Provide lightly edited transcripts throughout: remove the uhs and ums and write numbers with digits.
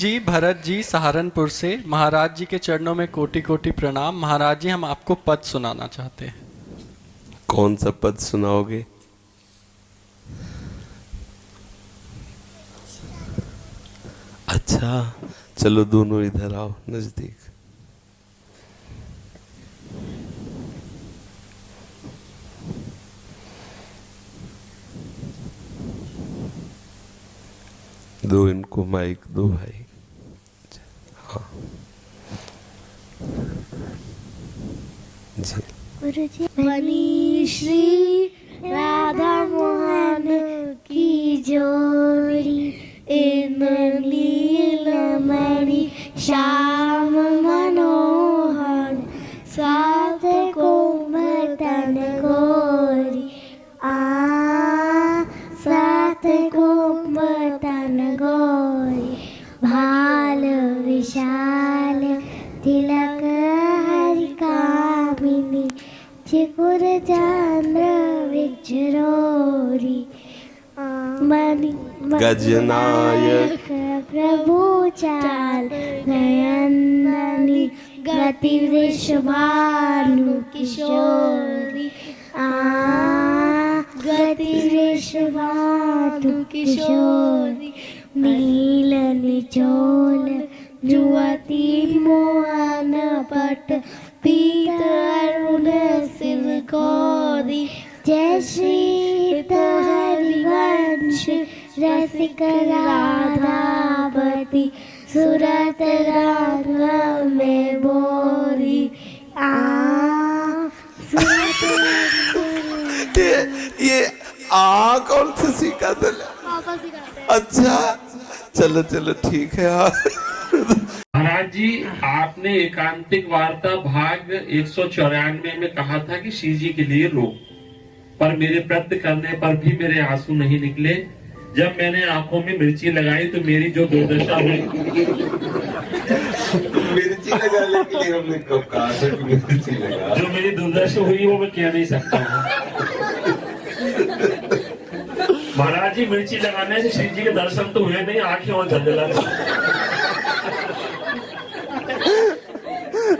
जी भरत जी सहारनपुर से। महाराज जी के चरणों में कोटि कोटि प्रणाम। महाराज जी हम आपको पद सुनाना चाहते हैं। कौन सा पद सुनाओगे? अच्छा, चलो दोनों इधर आओ नजदीक। दो इनको माइक दो भाई। हाँ जी। गुरु जी मणि श्री राधा मोहन की जोड़ी, इन नीलमणि श्याम मनोहर, साथ कोमतन गोरी, साथ कोमतन गोरी, भाल विशाल तिलक हरि कामिनी, चिकुर चंद्र विचरोरी, गजनायक प्रभु चाल नयननी, गति वृषभानु किशोरी, गति वृषभानु किशोरी, नील निचोल जुवती मोहन पट, पीत अरुण शिव गौरी, जय श्री हरिवंश रसिक राधावती, सुरत रंग में बोरी, ये कौन सा सीखा था? पापा सिखाते हैं। अच्छा, चलो चलो ठीक है। महाराज जी, आपने एकांतिक वार्ता भाग 194 में कहा था कि श्री जी के लिए रो, पर मेरे प्रयत्न करने पर भी मेरे आंसू नहीं निकले। जब मैंने आंखों में मिर्ची लगाई तो मेरी जो दुर्दशा हुई। मिर्ची लगाने के लिए हमने कब कहा था कि मिर्ची लगा? जो मेरी दुर्दशा हुई वो मैं कह नहीं सकता हूँ। महाराज जी, मिर्ची लगाने से श्री जी के दर्शन तो हुए नहीं, आंखें और झंझला।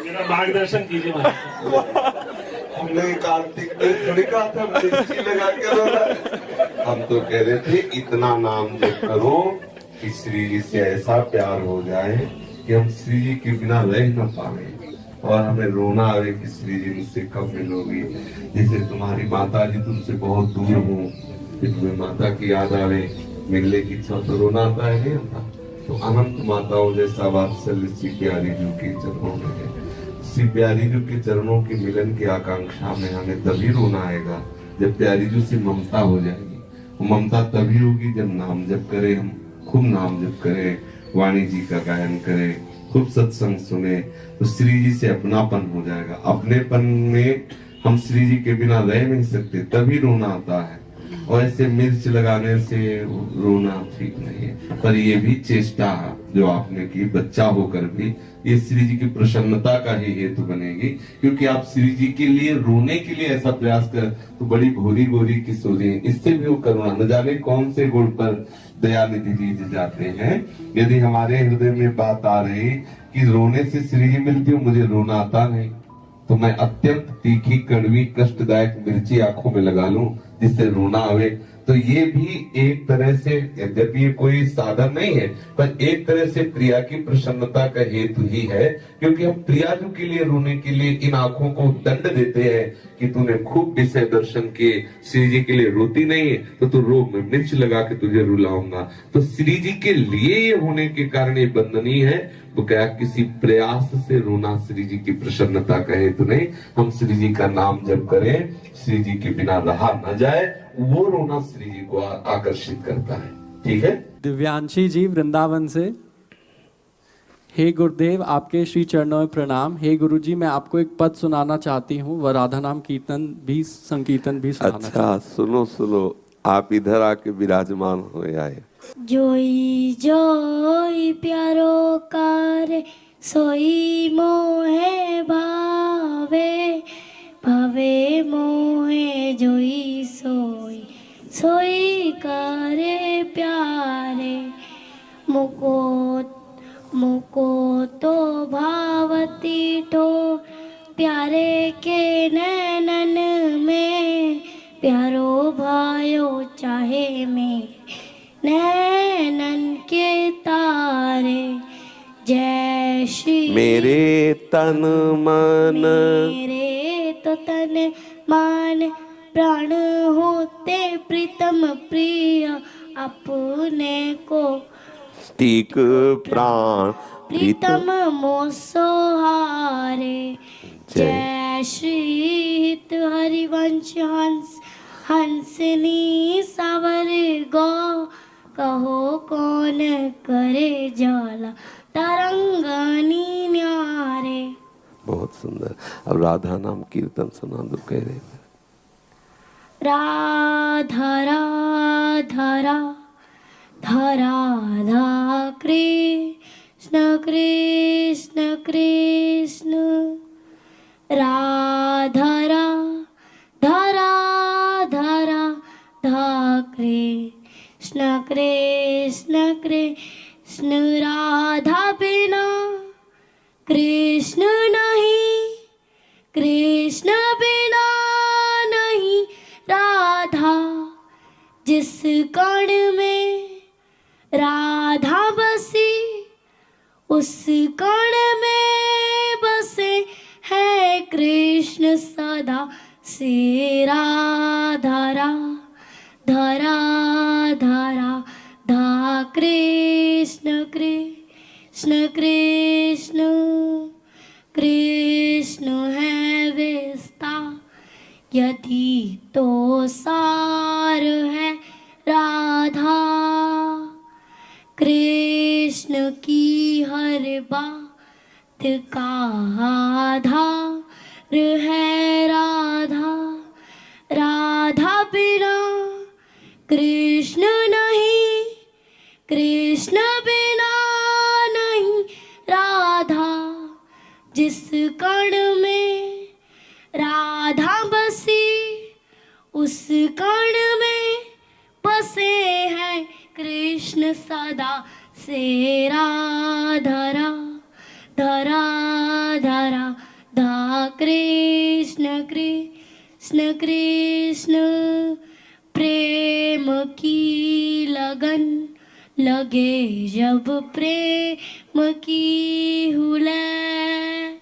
मेरा मार्गदर्शन कीजिए महाराज। हमने कार्तिक में थोड़ी कहा था मिर्ची लगा के रोना। हम तो कह रहे थे इतना नाम जप करो कि श्री जी से ऐसा प्यार हो जाए कि हम श्री जी के बिना रह न पाए और हमें रोना आवे कि श्री जी मुझसे कब मिलोगी। जैसे तुम्हारी माता जी तुमसे बहुत दूर हो, कि तुम्हें माता की याद आवे, मिलने की इच्छा तो रोना आता है नहीं आता। तो अनंत माताओं जैसा वात्सल्य श्री प्यारी जी के चरणों में है। श्री प्यारी जी के चरणों के मिलन की आकांक्षा में हमें तभी रोना आएगा जब प्यारी जी से ममता हो जाएगी। वो ममता तभी होगी जब नाम जप करें, हम खूब नाम जप करें, वाणी जी का गायन करें, खूब सत्संग सुने, तो श्री जी से अपनापन हो जाएगा। अपनेपन में हम श्री जी के बिना रह नहीं सकते, तभी रोना आता है। और ऐसे मिर्च लगाने से रोना ठीक नहीं है, पर ये भी चेष्टा जो आपने की बच्चा होकर भी ये श्री जी की प्रसन्नता का ही हेतु बनेगी। क्योंकि आप श्री जी के लिए रोने के लिए ऐसा प्रयास कर तो बड़ी भोरी गोरी किशोरी, इससे भी वो करुणा न जाने कौन से गुण पर दया निधि लीज जाते हैं। यदि हमारे हृदय में बात आ रही कि रोने से श्री जी मिलती हो, मुझे रोना आता नहीं, तो मैं अत्यंत तीखी कड़वी कष्टदायक मिर्ची आंखों में लगा लूं जिससे रोना आवे। तो ये भी एक तरह से, यद्यपि ये कोई साधन नहीं है, पर एक तरह से प्रिया की प्रसन्नता का हेतु ही है। क्योंकि हम प्रियाजू के लिए रोने के लिए इन आंखों को दंड देते हैं कि तूने खूब विषय दर्शन किए, श्री जी के लिए रोती नहीं है तो तू रो, मैं मिर्च लगा के तुझे रुलाऊंगा। तो श्री जी के लिए ये होने के कारण ये बंधनीय है। तो क्या किसी प्रयास से रोना श्री जी की प्रसन्नता का हेतु नहीं। हम श्री जी का नाम जप करें, श्री जी के बिना रहा न जाए, वो रोना श्री जी को आकर्षित करता है। ठीक है। दिव्यांशी जी वृंदावन से। हे गुरुदेव, आपके श्री चरणों में प्रणाम। हे गुरु जी, मैं आपको एक पद सुनाना चाहती हूँ व राधा नाम कीर्तन भी संकीर्तन भी सुनाना चाहती हूँ। अच्छा सुनो सुनो, आप इधर आके विराजमान हो आए। जोई जोई प्यारो कार, सोई मोहे भावे, भवे मोहे जोई सोई, सोई करे प्यारे, मुको तो भावती ठो प्यारे के नैनन में, प्यारो भायो चाहे मेरे नैनन के तारे। जय श्री मेरे तन मन मेरे तो तन मान प्राण होते प्रीतम प्रिय, अपने को टीक प्राण प्रीतम मोसोहारे। जय श्री हित हरिवंश हंस हंसनी सावर गो, कहो कौन करे जाला तरंगनी न्यारे। बहुत सुंदर। अब राधा नाम कीर्तन सुना दो कह रहे। राधा राधा राधा राधा कृष्ण कृष्ण कृष्ण, राधा राधा राधा राधा कृष्ण कृष्ण कृष्ण। राधा बिना कृष्ण नहीं, कृष्ण बिना नहीं राधा। जिस कण में राधा बसी, उस कण में बसे है कृष्ण सदा से। राधा राधा राधा राधा कृष्ण कृष्ण कृष्ण। कृष्ण है विस्तार यदि तो सार है राधा। कृष्ण की हर बात का आधार है राधा। राधा बिना कृष्ण नहीं, कृष्ण बिना नहीं राधा। जिस कण में राधा बसी, उस कण में बसे हैं कृष्ण सदा से। राधा राधा राधा राधा कृष्ण कृष्ण कृष्ण। प्रेम की लगन लगे जब प्रेम की हुलै,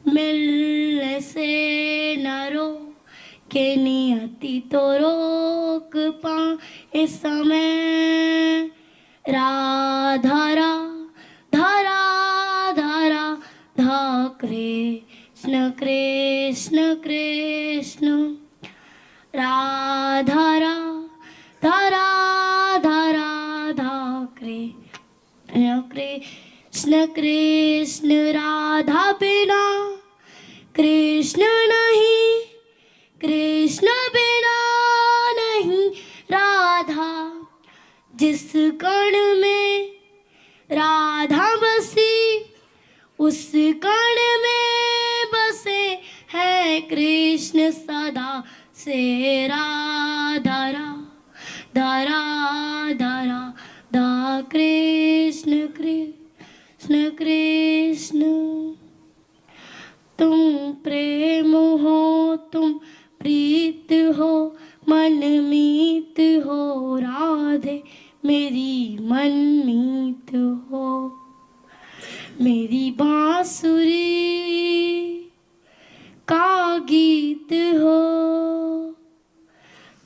मिलने से न रोके नियति तो रोक पाए समय। राधा राधा राधा राधा कृष्ण कृष्ण कृष्ण। राधा राधा राधा राधा कृष्ण कृष्ण कृष्ण। राधा बिना कृष्ण नहीं, कृष्ण बिना नहीं राधा। जिस कण में राधा बसी, उस कण में बसे है कृष्ण सदा से। राधा राधा राधा राधा कृष्ण कृष्ण कृष्ण। तुम प्रेम हो, तुम प्रीत हो, मन मीत हो राधे मेरी मन मीत हो। मेरी बांसुरी का गीत हो,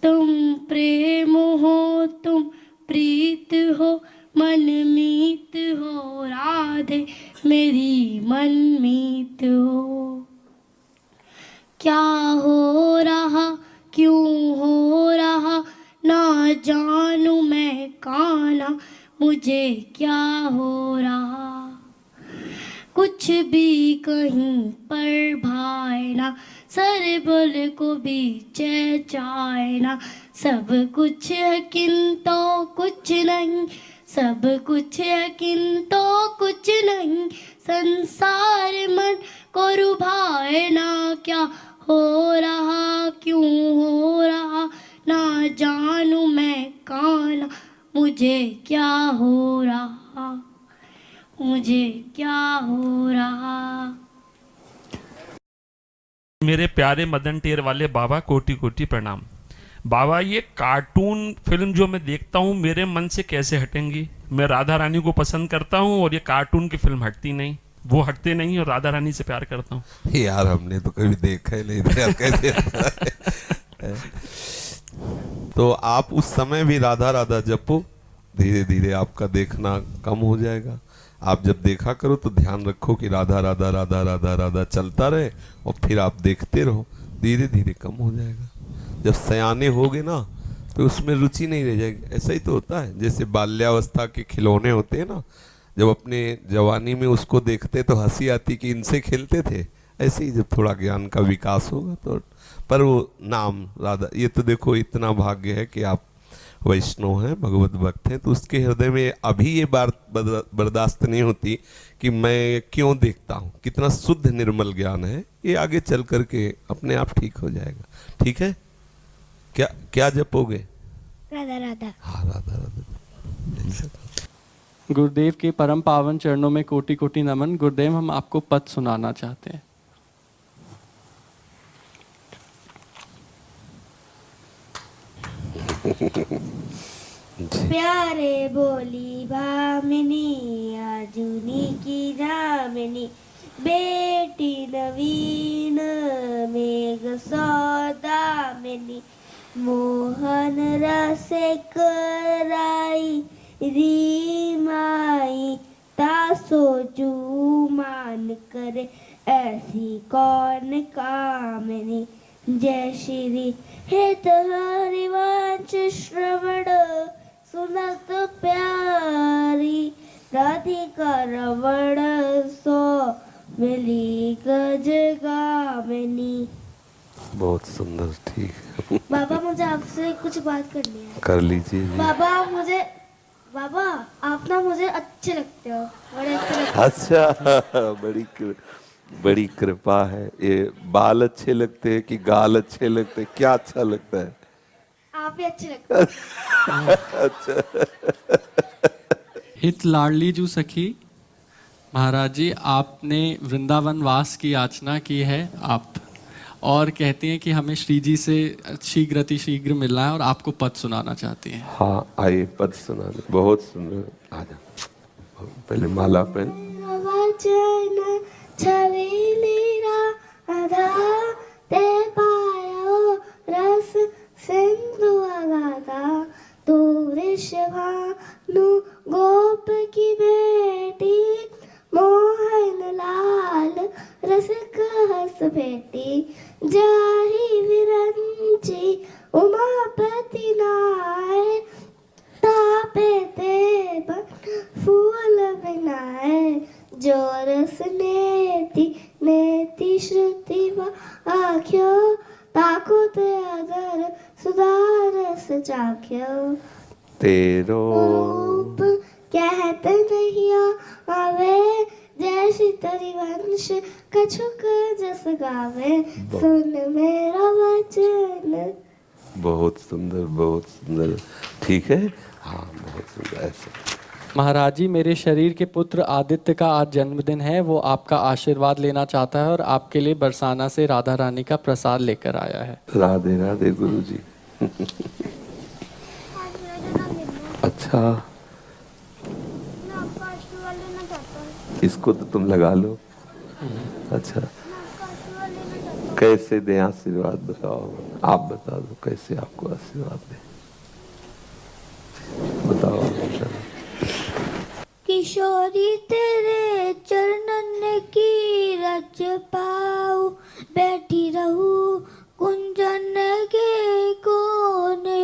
तुम प्रेम हो, तुम प्रीत हो, मन मीत हो राधे मेरी मन मीत हो। क्या हो रहा क्यों हो रहा ना जानू मैं कान्हा, मुझे क्या हो रहा। कुछ भी कहीं पर भाए ना, सर बोल को भी चहचाए ना। सब कुछ है किंतु कुछ नहीं, सब कुछ है किंतु कुछ नहीं। संसार मन को रुभाए ना, क्या हो रहा क्यों हो रहा ना जानू मैं कान्हा, मुझे क्या हो रहा। मुझे क्या हो रहा। मेरे प्यारे मदन टेर वाले बाबा, कोटि कोटि प्रणाम। बाबा, ये कार्टून फिल्म जो मैं देखता हूँ मेरे मन से कैसे हटेंगी? मैं राधा रानी को पसंद करता हूँ और ये कार्टून की फिल्म हटती नहीं, वो हटते नहीं, और राधा रानी से प्यार करता हूँ। यार हमने तो कभी देखा ही नहीं था, कैसे होता है? तो आप उस समय भी राधा राधा जपो, धीरे धीरे आपका देखना कम हो जाएगा। आप जब देखा करो तो ध्यान रखो कि राधा राधा राधा राधा राधा चलता रहे, और फिर आप देखते रहो, धीरे धीरे कम हो जाएगा। जब सयाने होगे ना तो उसमें रुचि नहीं रह जाएगी। ऐसा ही तो होता है, जैसे बाल्यावस्था के खिलौने होते हैं ना, जब अपने जवानी में उसको देखते तो हंसी आती कि इनसे खेलते थे, ऐसे ही जब थोड़ा ज्ञान का विकास होगा तो। पर वो नाम राधा, ये तो देखो इतना भाग्य है कि आप वैष्णव हैं, भगवत भक्त हैं, तो उसके हृदय में अभी ये बात बर्दाश्त नहीं होती कि मैं क्यों देखता हूँ। कितना शुद्ध निर्मल ज्ञान है ये, आगे चल करके अपने आप ठीक हो जाएगा। ठीक है? क्या क्या जपोगे? राधा राधा। हाँ, राधा राधा। गुरुदेव के परम पावन चरणों में कोटि कोटि नमन। गुरुदेव, हम आपको पद सुनाना चाहते हैं। प्यारे बोली भामिनी अर्जुनी की दामिनी, बेटी नवीन मेघ सौदामिनी, मोहन रसे कराई रीमाई, तासो मान करे ऐसी कौन कामनी। जय श्री हित हरिवंश श्रवण सुनत प्यारी, राधिका रवण सो मिली गज गामिनी। बहुत सुंदर, ठीक है। बाबा, मुझे आपसे कुछ बात करनी है। कर लीजिए जी। बाबा आप ना मुझे अच्छे लगते हो, बड़े अच्छे लगते हो। अच्छा, बड़ी कृपा है। ये बाल अच्छे लगते हैं कि गाल अच्छे लगते हैं, क्या अच्छा लगता है? आप भी अच्छे लगते हो। हित लाडली जू सखी, महाराज जी आपने वृंदावन वास की याचना की है आप, और कहती हैं कि हमें श्री जी से शीघ्र अतिशीघ्र मिलना है और आपको पद सुनाना चाहती हैं। हाँ, आइए पद सुना दे। बहुत सुंदर। आजा, पहले माला पहन। वचन छवेली राधा, ते पायो रस सिंधु अगाधा, तू वृषभानु गोप की बेटी, मोहन लाल रसिक हस बेटी, जाहि विरंची उमापति नाय, तापे ते फूल बिनाए, जो रस नेति नेति श्रुति आख्यो, ताको ते अदर सुधारस चाख्यो। तेरो रूप कहते नहीं आवे, जैसी तरी वंश कछुक जस गावे, सुन मेरा वचन। बहुत सुंदर, बहुत सुंदर। ठीक है, हाँ, बहुत सुंदर। ऐसा महाराज जी, मेरे शरीर के पुत्र आदित्य का आज जन्मदिन है, वो आपका आशीर्वाद लेना चाहता है और आपके लिए बरसाना से राधा रानी का प्रसाद लेकर आया है। राधे राधे गुरु जी। अच्छा, इसको तो तुम लगा लो। अच्छा, कैसे दे आशीर्वाद बताओ? आप बता दो कैसे आपको आशीर्वाद दे, बताओ। किशोरी तेरे चरणन की रज पाऊं, बैठी रहूं कुंजन के कोने,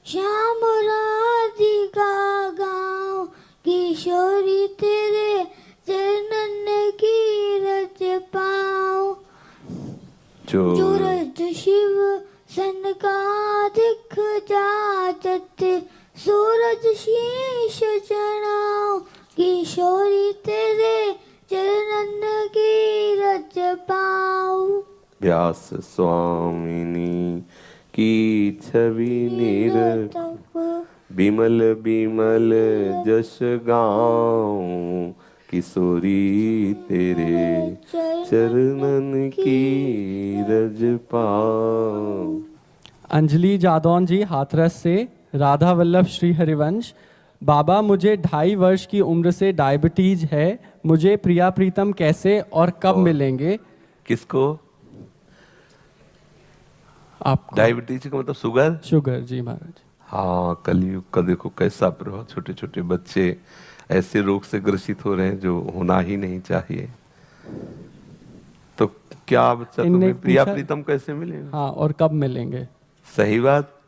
श्याम राधिका गाऊं, किशोरी तेरे चरणन की रज पाऊं। सूरज शिव सन का दिख जाचत, सूरज शीश चढ़ाऊं, किशोरी तेरे चरणन की रज पाऊं। व्यास स्वामिनी की छवि निरतप, बिमल बिमल जस गाऊं, किशोरी तेरे चरणन की रज पाऊं। अंजलि जादौन जी हाथरस से, राधा वल्लभ श्री हरिवंश। बाबा मुझे 2.5 वर्ष की उम्र से डायबिटीज है, मुझे प्रिया प्रीतम कैसे और कब मिलेंगे? किसको? आपको? डायबिटीज का मतलब शुगर? शुगर जी महाराज। हाँ, कलयुग का देखो कैसा प्रभाव, छोटे छोटे बच्चे ऐसे रोग से ग्रसित हो रहे हैं जो होना ही नहीं चाहिए। तो क्या बच्चा इनने तुम्हें प्रिया पूछा- प्रीतम कैसे मिलेगा? हाँ, और कब मिलेंगे? सही बात।